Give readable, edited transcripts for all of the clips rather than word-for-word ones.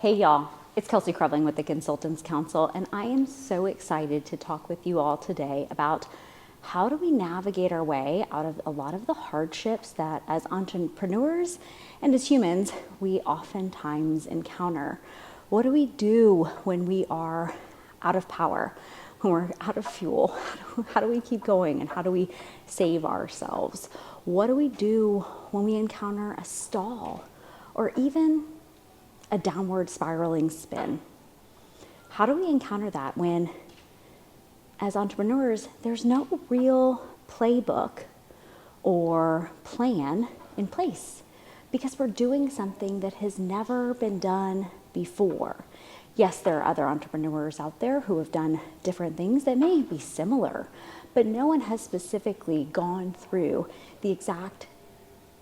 Hey y'all, it's Kelsey Creveling with the Consultants Counsel, and I am so excited to talk with you all today about how do we navigate our way out of a lot of the hardships that as entrepreneurs and as humans, we oftentimes encounter. What do we do when we are out of power, when we're out of fuel? How do we keep going, and how do we save ourselves? What do we do when we encounter a stall or even a downward spiraling spin? How do we encounter that when, as entrepreneurs, there's no real playbook or plan in place because we're doing something that has never been done before? Yes, there are other entrepreneurs out there who have done different things that may be similar, but no one has specifically gone through the exact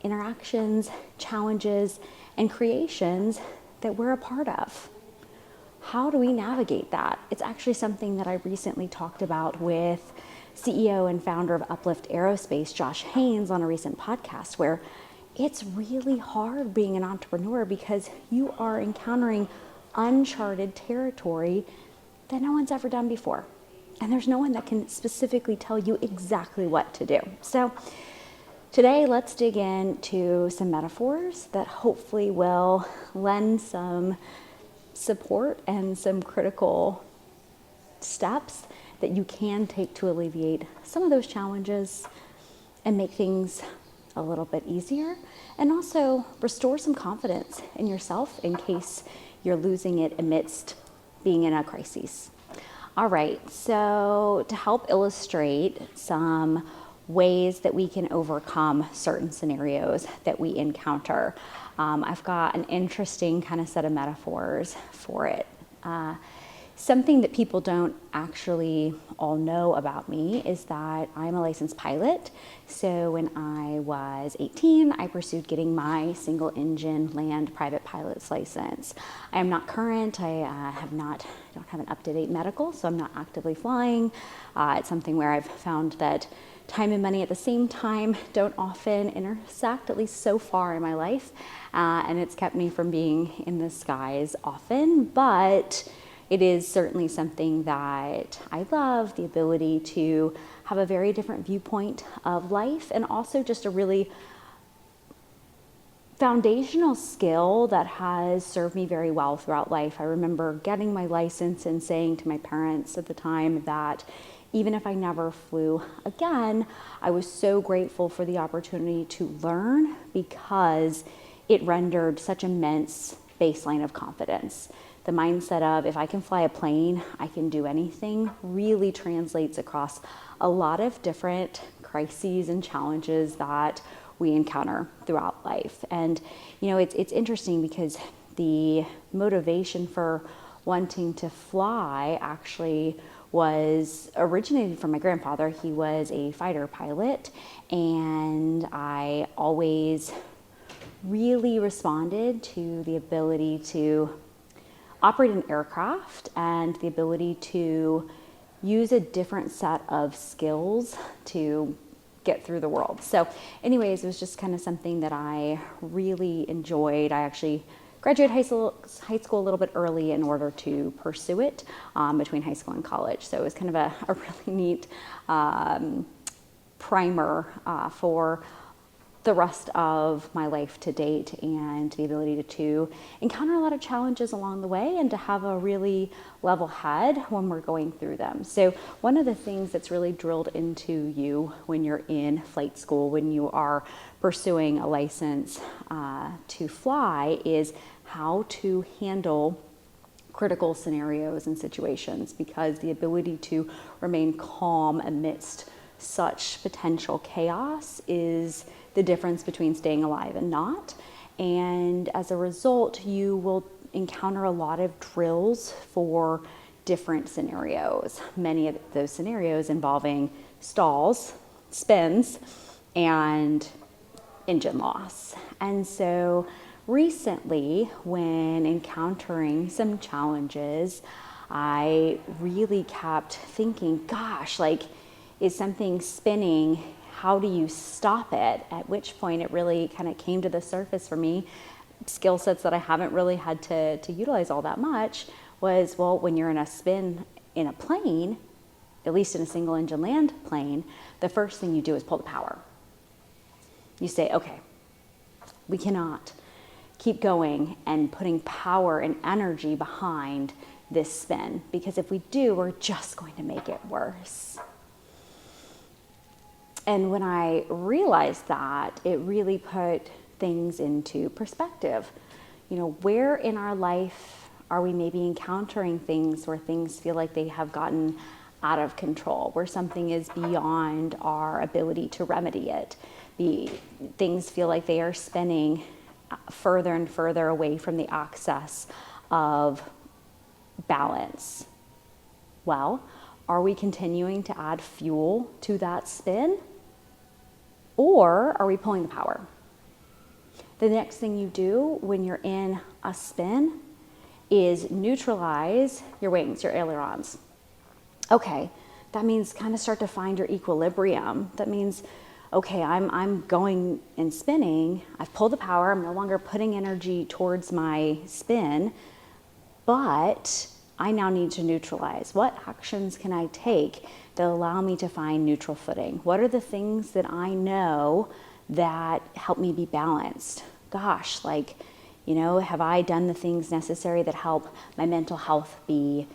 interactions, challenges, and creations that we're a part of. How do we navigate that? It's actually something that I recently talked about with CEO and founder of Uplift Aerospace, Josh Haynes, on a recent podcast, where it's really hard being an entrepreneur because you are encountering uncharted territory that no one's ever done before. And there's no one that can specifically tell you exactly what to do. So today, let's dig into some metaphors that hopefully will lend some support and some critical steps that you can take to alleviate some of those challenges and make things a little bit easier, and also restore some confidence in yourself in case you're losing it amidst being in a crisis. All right, so to help illustrate some ways that we can overcome certain scenarios that we encounter, I've got an interesting kind of set of metaphors for it. Something that people don't actually all know about me is that I'm a licensed pilot. So when I was 18, I pursued getting my single engine land private pilot's license. I am not current. I don't have an up-to-date medical, so I'm not actively flying. It's something where I've found that time and money at the same time don't often intersect, at least so far in my life. And it's kept me from being in the skies often, but it is certainly something that I love, the ability to have a very different viewpoint of life, and also just a really foundational skill that has served me very well throughout life. I remember getting my license and saying to my parents at the time that even if I never flew again, I was so grateful for the opportunity to learn because it rendered such immense baseline of confidence. The mindset of, if I can fly a plane, I can do anything, really translates across a lot of different crises and challenges that we encounter throughout life. And, it's interesting because the motivation for wanting to fly actually was originated from my grandfather. He was a fighter pilot, and I always really responded to the ability to operate an aircraft and the ability to use a different set of skills to get through the world. So anyways, it was just kind of something that I really enjoyed. I actually graduated high school a little bit early in order to pursue it between high school and college. So it was kind of a really neat primer for the rest of my life to date, and the ability to encounter a lot of challenges along the way and to have a really level head when we're going through them. So one of the things that's really drilled into you when you're in flight school, when you are pursuing a license to fly, is how to handle critical scenarios and situations, because the ability to remain calm amidst such potential chaos is the difference between staying alive and not. And as a result, you will encounter a lot of drills for different scenarios, many of those scenarios involving stalls, spins, and engine loss. And so recently, when encountering some challenges, I really kept thinking, gosh, is something spinning? How do you stop it? At which point it really kind of came to the surface for me skill sets that I haven't really had to utilize all that much was, well, when you're in a spin in a plane, at least in a single engine land plane, the first thing you do is pull the power. You say, okay, we cannot keep going and putting power and energy behind this spin, because if we do, we're just going to make it worse. And when I realized that, it really put things into perspective. You know, where in our life are we maybe encountering things where things feel like they have gotten out of control, where something is beyond our ability to remedy it? Things feel like they are spinning further and further away from the access of balance. Well, are we continuing to add fuel to that spin? Or are we pulling the power? The next thing you do when you're in a spin is neutralize your wings, your ailerons. Okay, that means kind of start to find your equilibrium. That means, okay, I'm going and spinning. I've pulled the power. I'm no longer putting energy towards my spin, but I now need to neutralize. What actions can I take that allow me to find neutral footing? What are the things that I know that help me be balanced? Gosh, like, you know, have I done the things necessary that help my mental health be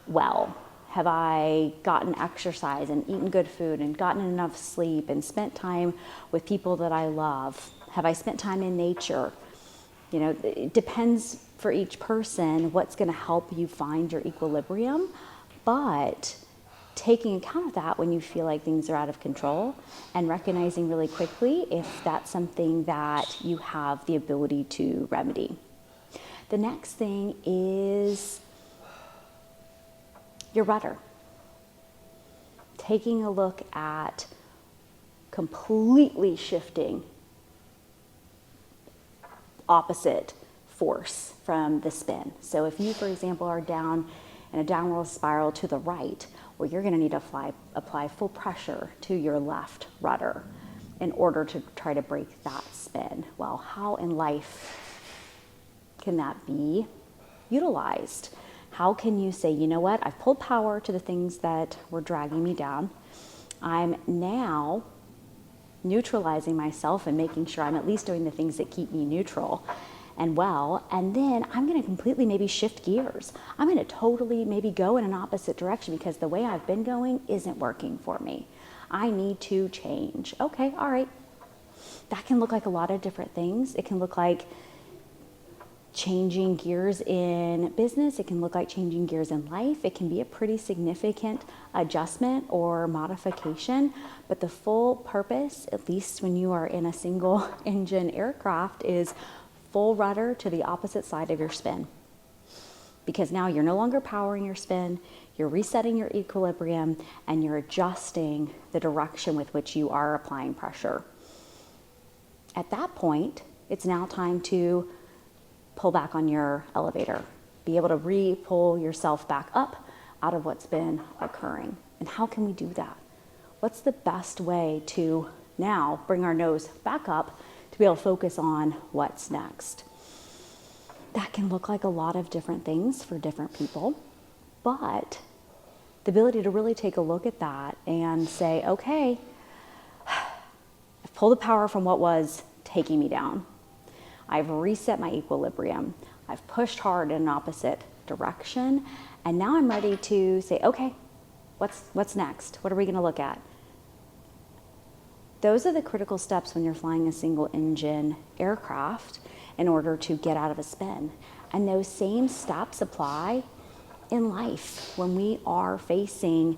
well? Have I gotten exercise and eaten good food and gotten enough sleep and spent time with people that I love? Have I spent time in nature? You know, it depends for each person what's going to help you find your equilibrium, but taking account of that when you feel like things are out of control and recognizing really quickly if that's something that you have the ability to remedy. The next thing is your rudder. Taking a look at completely shifting opposite force from the spin. So if you, for example, are down in a downward spiral to the right, well, you're going to need to apply full pressure to your left rudder in order to try to break that spin. Well, how in life can that be utilized? How can you say, you know what, I've pulled power to the things that were dragging me down. I'm now neutralizing myself and making sure I'm at least doing the things that keep me neutral and well, and then I'm going to completely maybe shift gears. I'm going to totally maybe go in an opposite direction because the way I've been going isn't working for me. I need to change. Okay, all right. That can look like a lot of different things. It can look like changing gears in business. It can look like changing gears in life. It can be a pretty significant adjustment or modification, but the full purpose, at least when you are in a single engine aircraft, is full rudder to the opposite side of your spin. Because now you're no longer powering your spin, you're resetting your equilibrium, and you're adjusting the direction with which you are applying pressure. At that point, it's now time to pull back on your elevator, be able to re-pull yourself back up out of what's been occurring. And how can we do that? What's the best way to now bring our nose back up to be able to focus on what's next? That can look like a lot of different things for different people, but the ability to really take a look at that and say, okay, I've pulled the power from what was taking me down. I've reset my equilibrium. I've pushed hard in an opposite direction. And now I'm ready to say, okay, what's next? What are we going to look at? Those are the critical steps when you're flying a single engine aircraft in order to get out of a spin. And those same steps apply in life when we are facing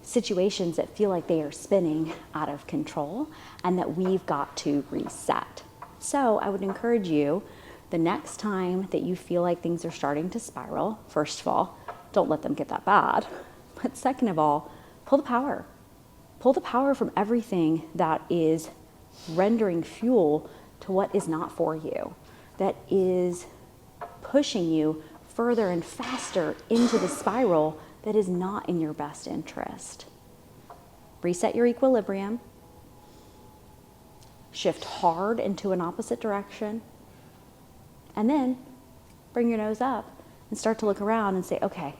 situations that feel like they are spinning out of control and that we've got to reset. So I would encourage you, the next time that you feel like things are starting to spiral, first of all, don't let them get that bad. But second of all, pull the power. Pull the power from everything that is rendering fuel to what is not for you, that is pushing you further and faster into the spiral that is not in your best interest. Reset your equilibrium. Shift hard into an opposite direction. And then bring your nose up and start to look around and say, okay,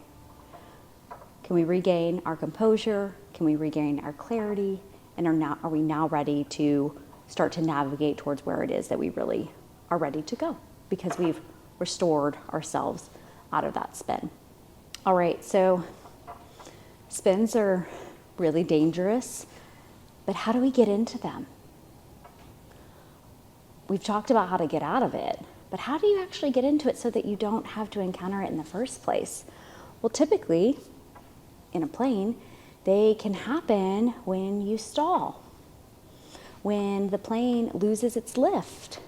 can we regain our composure? Can we regain our clarity? And are we now ready to start to navigate towards where it is that we really are ready to go, because we've restored ourselves out of that spin. All right, so spins are really dangerous, but how do we get into them? We've talked about how to get out of it, but how do you actually get into it so that you don't have to encounter it in the first place? Well, typically, in a plane, they can happen when you stall, when the plane loses its lift,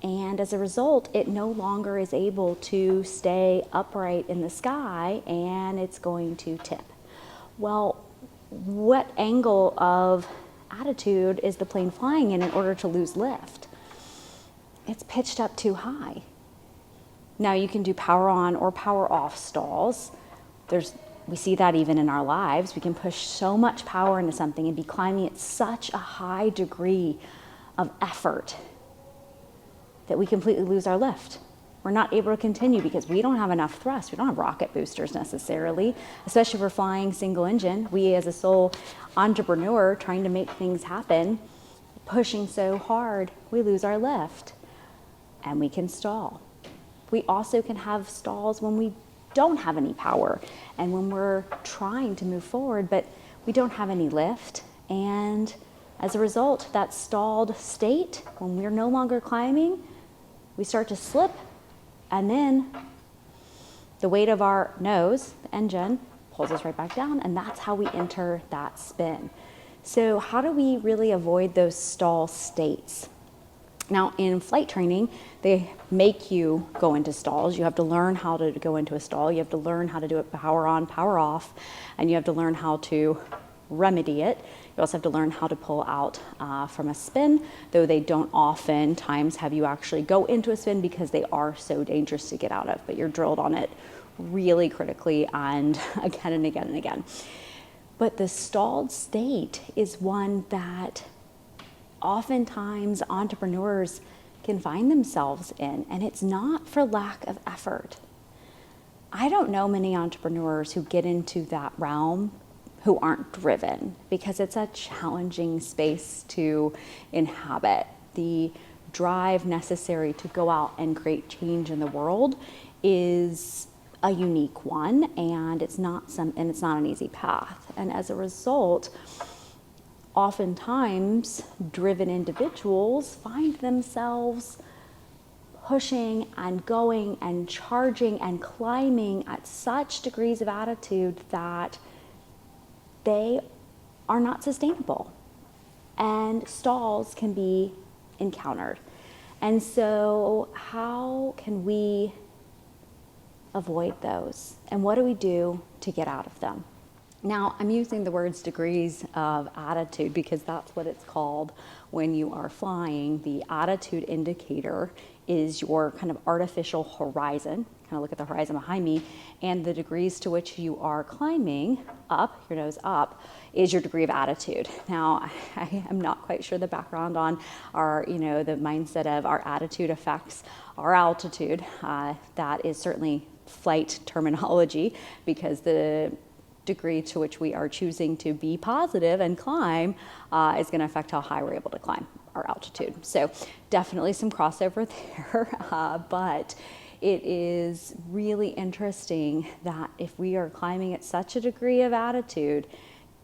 and as a result, it no longer is able to stay upright in the sky, and it's going to tip. Well, what angle of attitude is the plane flying in order to lose lift? It's pitched up too high. Now you can do power on or power off stalls. We see that even in our lives. We can push so much power into something and be climbing at such a high degree of effort that we completely lose our lift. We're not able to continue because we don't have enough thrust. We don't have rocket boosters necessarily, especially if we're flying single engine. We as a sole entrepreneur trying to make things happen, pushing so hard, we lose our lift and we can stall. We also can have stalls when we don't have any power and when we're trying to move forward, but we don't have any lift. And as a result, that stalled state, when we're no longer climbing, we start to slip, and then the weight of our nose, the engine, pulls us right back down, and that's how we enter that spin. So how do we really avoid those stall states? Now, in flight training, they make you go into stalls. You have to learn how to go into a stall. You have to learn how to do it power on, power off, and you have to learn how to remedy it. You also have to learn how to pull out from a spin, though they don't oftentimes have you actually go into a spin because they are so dangerous to get out of, but you're drilled on it really critically and again and again and again. But the stalled state is one that oftentimes entrepreneurs can find themselves in, and it's not for lack of effort. I don't know many entrepreneurs who get into that realm who aren't driven, because it's a challenging space to inhabit. The drive necessary to go out and create change in the world is a unique one, and it's not an easy path. And as a result, oftentimes driven individuals find themselves pushing and going and charging and climbing at such degrees of attitude that they are not sustainable, and stalls can be encountered. And so how can we avoid those? And what do we do to get out of them? Now, I'm using the words degrees of attitude because that's what it's called when you are flying. The attitude indicator is your kind of artificial horizon. Kind of look at the horizon behind me, and the degrees to which you are climbing up, your nose up, is your degree of attitude. Now, I am not quite sure the background on our, the mindset of our attitude affects our altitude. That is certainly flight terminology, because the degree to which we are choosing to be positive and climb is going to affect how high we're able to climb our altitude. So definitely some crossover there, but it is really interesting that if we are climbing at such a degree of attitude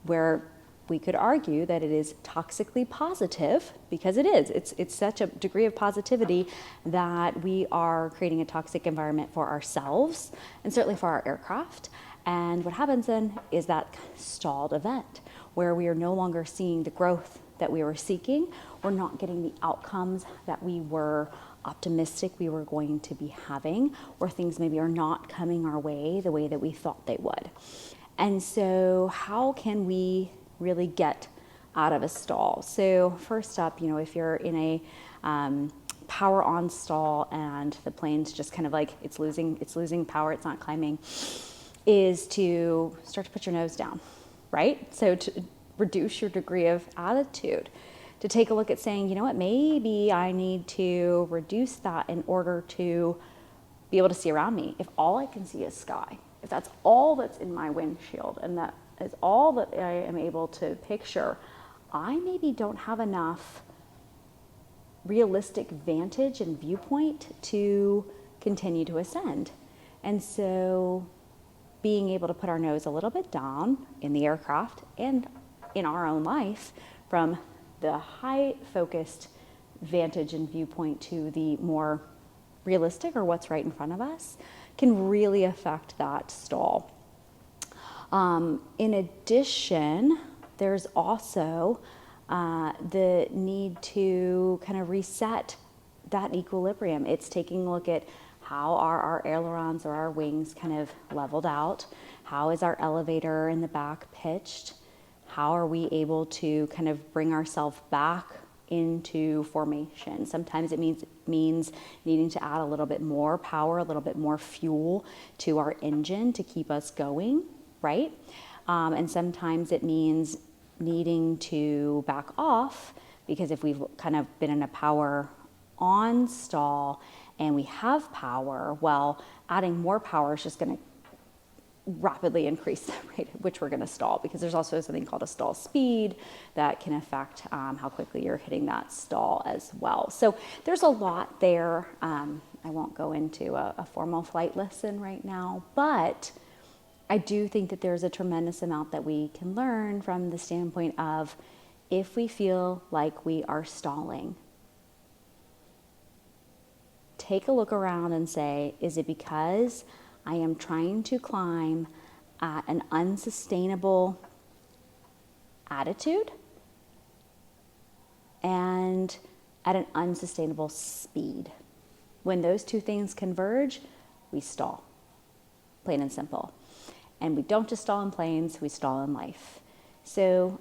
where we could argue that it is toxically positive, because it is. It's such a degree of positivity that we are creating a toxic environment for ourselves and certainly for our aircraft. And what happens then is that stalled event where we are no longer seeing the growth that we were seeking. We're not getting the outcomes that we were optimistic we were going to be having, or things maybe are not coming our way the way that we thought they would. And so how can we really get out of a stall? So first up, if you're in a power on stall and the plane's just kind of like it's losing power, it's not climbing, is to start to put your nose down, right? So to reduce your degree of attitude. to take a look at saying, you know what, maybe I need to reduce that in order to be able to see around me. If all I can see is sky, if that's all that's in my windshield and that is all that I am able to picture, I maybe don't have enough realistic vantage and viewpoint to continue to ascend. And so being able to put our nose a little bit down in the aircraft and in our own life from the high focused vantage and viewpoint to the more realistic or what's right in front of us can really affect that stall. In addition, there's also the need to kind of reset that equilibrium. It's taking a look at how are our ailerons or our wings kind of leveled out? How is our elevator in the back pitched? How are we able to kind of bring ourselves back into formation? Sometimes it means needing to add a little bit more power, a little bit more fuel to our engine to keep us going, right? And sometimes it means needing to back off, because if we've kind of been in a power on stall and we have power, well, adding more power is just going to rapidly increase the rate at which we're going to stall, because there's also something called a stall speed that can affect how quickly you're hitting that stall as well. So there's a lot there. I won't go into a formal flight lesson right now, but I do think that there's a tremendous amount that we can learn from the standpoint of, if we feel like we are stalling, take a look around and say, is it because I am trying to climb at an unsustainable attitude and at an unsustainable speed? When those two things converge, we stall, plain and simple. And we don't just stall in planes, we stall in life. So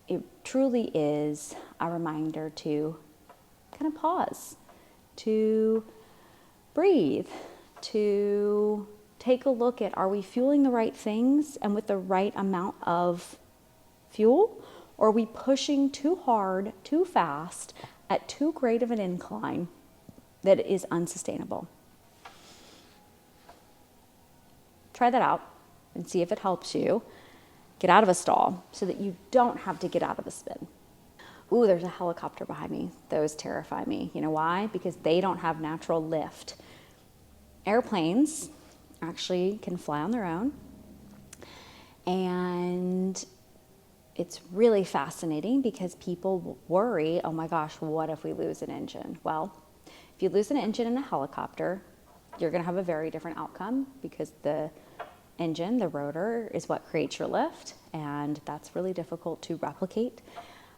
it truly is a reminder to kind of pause, to breathe, to take a look at, are we fueling the right things and with the right amount of fuel? Or are we pushing too hard, too fast, at too great of an incline that is unsustainable? Try that out and see if it helps you get out of a stall so that you don't have to get out of a spin. Ooh, there's a helicopter behind me. Those terrify me. You know why? Because they don't have natural lift. Airplanes actually can fly on their own. And it's really fascinating because people worry, oh my gosh, what if we lose an engine? Well, if you lose an engine in a helicopter, you're going to have a very different outcome, because the engine, the rotor, is what creates your lift, and that's really difficult to replicate.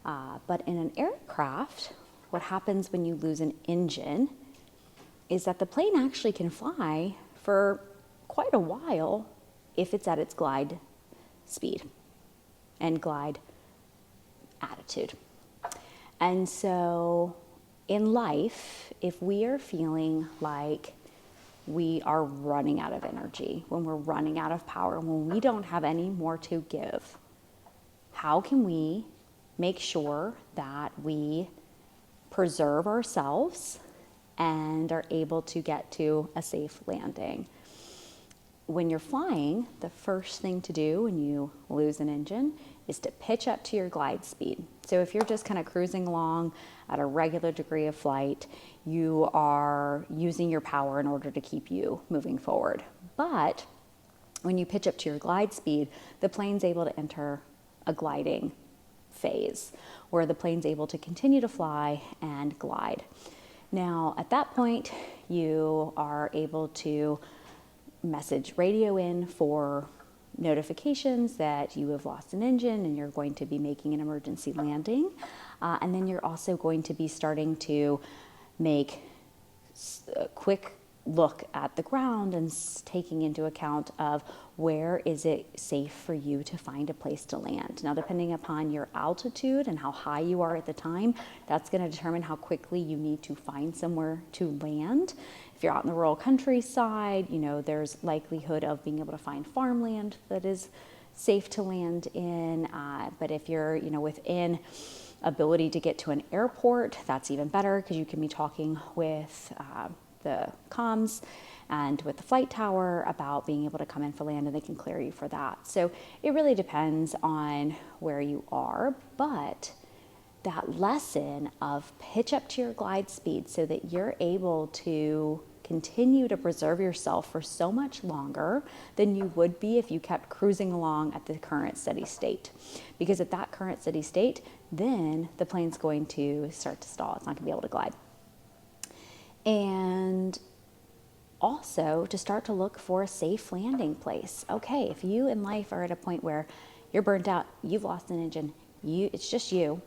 But in an aircraft, what happens when you lose an engine is that the plane actually can fly for quite a while if it's at its glide speed and glide attitude. And so in life, if we are feeling like we are running out of energy, when we're running out of power, when we don't have any more to give, how can we make sure that we preserve ourselves and are able to get to a safe landing? When you're flying, the first thing to do when you lose an engine is to pitch up to your glide speed. So if you're just kind of cruising along at a regular degree of flight, you are using your power in order to keep you moving forward. But when you pitch up to your glide speed, the plane's able to enter a gliding phase where the plane's able to continue to fly and glide. Now, at that point, you are able to message radio in for notifications that you have lost an engine and you're going to be making an emergency landing. And then you're also going to be starting to make a quick look at the ground and taking into account of where is it safe for you to find a place to land. Now, depending upon your altitude and how high you are at the time, that's going to determine how quickly you need to find somewhere to land. If you're out in the rural countryside, there's likelihood of being able to find farmland that is safe to land in. But if you're, within ability to get to an airport, that's even better because you can be talking with the comms and with the flight tower about being able to come in for land, and they can clear you for that. So it really depends on where you are, but that lesson of pitch up to your glide speed so that you're able to continue to preserve yourself for so much longer than you would be if you kept cruising along at the current steady state. Because at that current steady state, then the plane's going to start to stall. It's not going to be able to glide. And also to start to look for a safe landing place. Okay, if you in life are at a point where you're burnt out, you've lost an engine, it's just you.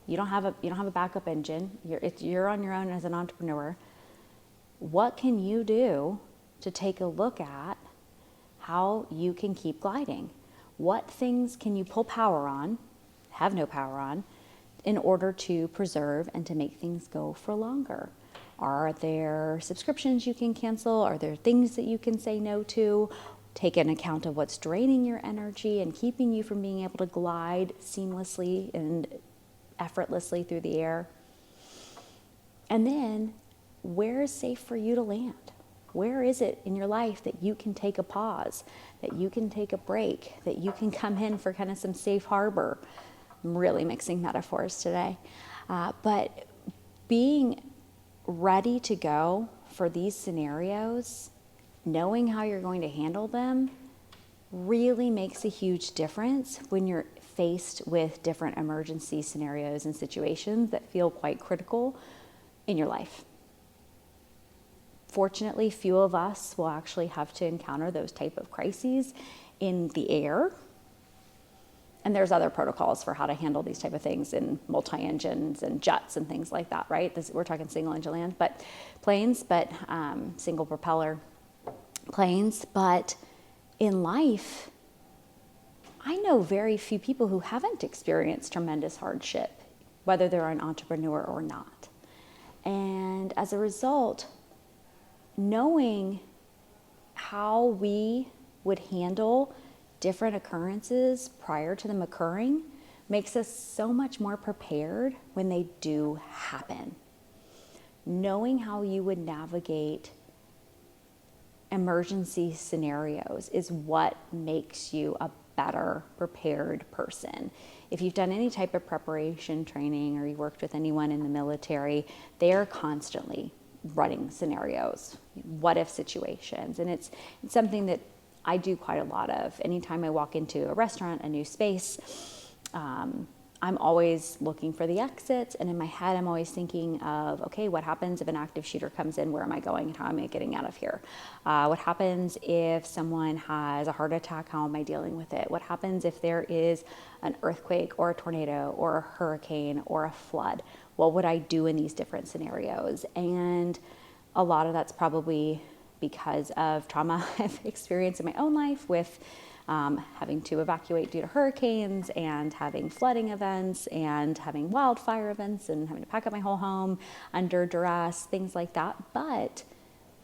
You don't have a backup engine. You're on your own as an entrepreneur. What can you do to take a look at how you can keep gliding? What things can you pull power on, have no power on, in order to preserve and to make things go for longer? Are there subscriptions you can cancel? Are there things that you can say no to? Take an account of what's draining your energy and keeping you from being able to glide seamlessly and effortlessly through the air. And then, where is safe for you to land? Where is it in your life that you can take a pause, that you can take a break, that you can come in for kind of some safe harbor? I'm really mixing metaphors today. But being ready to go for these scenarios, knowing how you're going to handle them, really makes a huge difference when you're faced with different emergency scenarios and situations that feel quite critical in your life. Fortunately, few of us will actually have to encounter those type of crises in the air. And there's other protocols for how to handle these type of things in multi-engines and jets and things like that, right? We're talking single engine land, but planes, but single propeller planes. But in life, I know very few people who haven't experienced tremendous hardship, whether they're an entrepreneur or not. And as a result, knowing how we would handle different occurrences prior to them occurring makes us so much more prepared when they do happen. Knowing how you would navigate emergency scenarios is what makes you a better prepared person. If you've done any type of preparation training or you worked with anyone in the military, they're constantly running scenarios, what if situations. And it's something that I do quite a lot of. Anytime I walk into a restaurant, a new space, I'm always looking for the exits, and in my head I'm always thinking of, okay, what happens if an active shooter comes in? Where am I going and how am I getting out of here? What happens if someone has a heart attack? How am I dealing with it? What happens if there is an earthquake or a tornado or a hurricane or a flood? What would I do in these different scenarios? And a lot of that's probably because of trauma I've experienced in my own life with having to evacuate due to hurricanes and having flooding events and having wildfire events and having to pack up my whole home under duress, things like that. But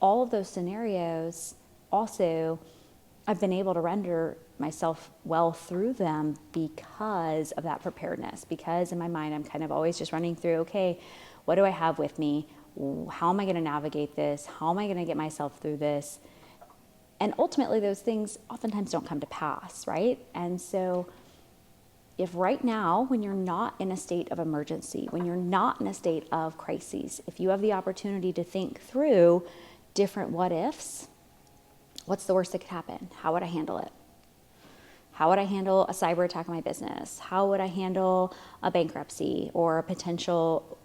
all of those scenarios also, I've been able to render myself well through them because of that preparedness, because in my mind I'm kind of always just running through, okay, what do I have with me? How am I going to navigate this? How am I going to get myself through this? And ultimately those things oftentimes don't come to pass, right? And so if right now, when you're not in a state of emergency, when you're not in a state of crises, if you have the opportunity to think through different what ifs, what's the worst that could happen? How would I handle it? How would I handle a cyber attack on my business? How would I handle a bankruptcy or a potential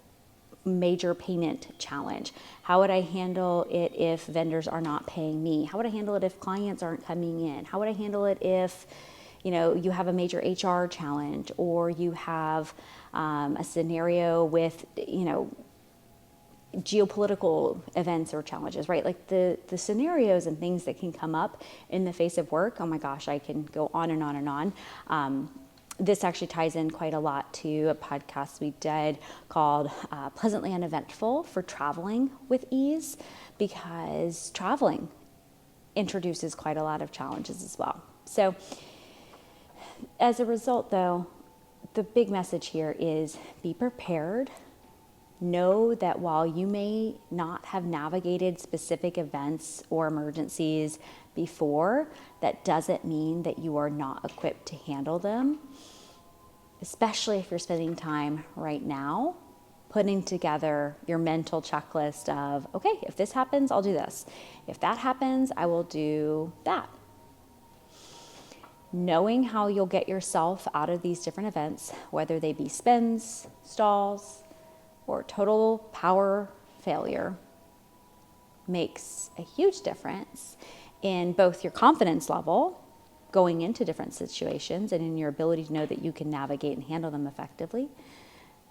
major payment challenge? How would I handle it if vendors are not paying me? How would I handle it if clients aren't coming in? How would I handle it if, you have a major HR challenge, or you have a scenario with, geopolitical events or challenges, right? Like the scenarios and things that can come up in the face of work. Oh my gosh, I can go on and on and on. This actually ties in quite a lot to a podcast we did called Pleasantly Uneventful for Traveling with Ease, because traveling introduces quite a lot of challenges as well. So as a result, though, the big message here is be prepared. Know that while you may not have navigated specific events or emergencies before, that doesn't mean that you are not equipped to handle them, especially if you're spending time right now putting together your mental checklist of, okay, if this happens, I'll do this. If that happens, I will do that. Knowing how you'll get yourself out of these different events, whether they be spins, stalls, or total power failure, makes a huge difference in both your confidence level going into different situations and in your ability to know that you can navigate and handle them effectively,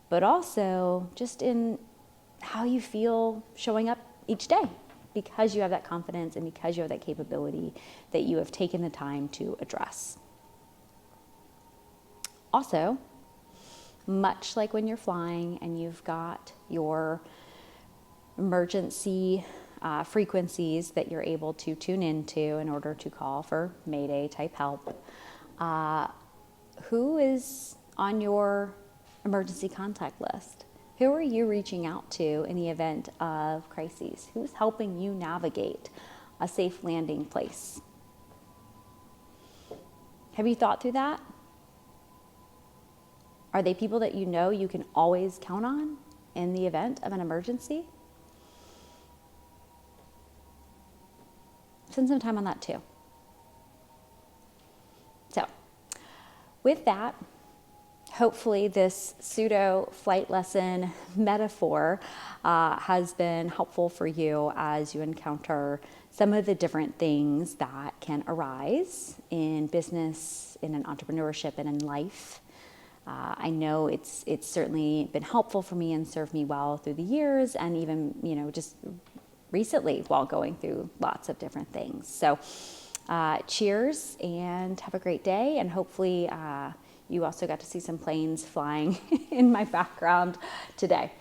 but also just in how you feel showing up each day, because you have that confidence and because you have that capability that you have taken the time to address. Also, much like when you're flying and you've got your emergency frequencies that you're able to tune into in order to call for Mayday type help, who is on your emergency contact list? Who are you reaching out to in the event of crises? Who's helping you navigate a safe landing place? Have you thought through that? Are they people that you know you can always count on in the event of an emergency? Spend some time on that too. So, with that, hopefully this pseudo flight lesson metaphor has been helpful for you as you encounter some of the different things that can arise in business, in an entrepreneurship, and in life. I know it's certainly been helpful for me and served me well through the years, and even, just recently while going through lots of different things. So cheers and have a great day. And hopefully you also got to see some planes flying in my background today.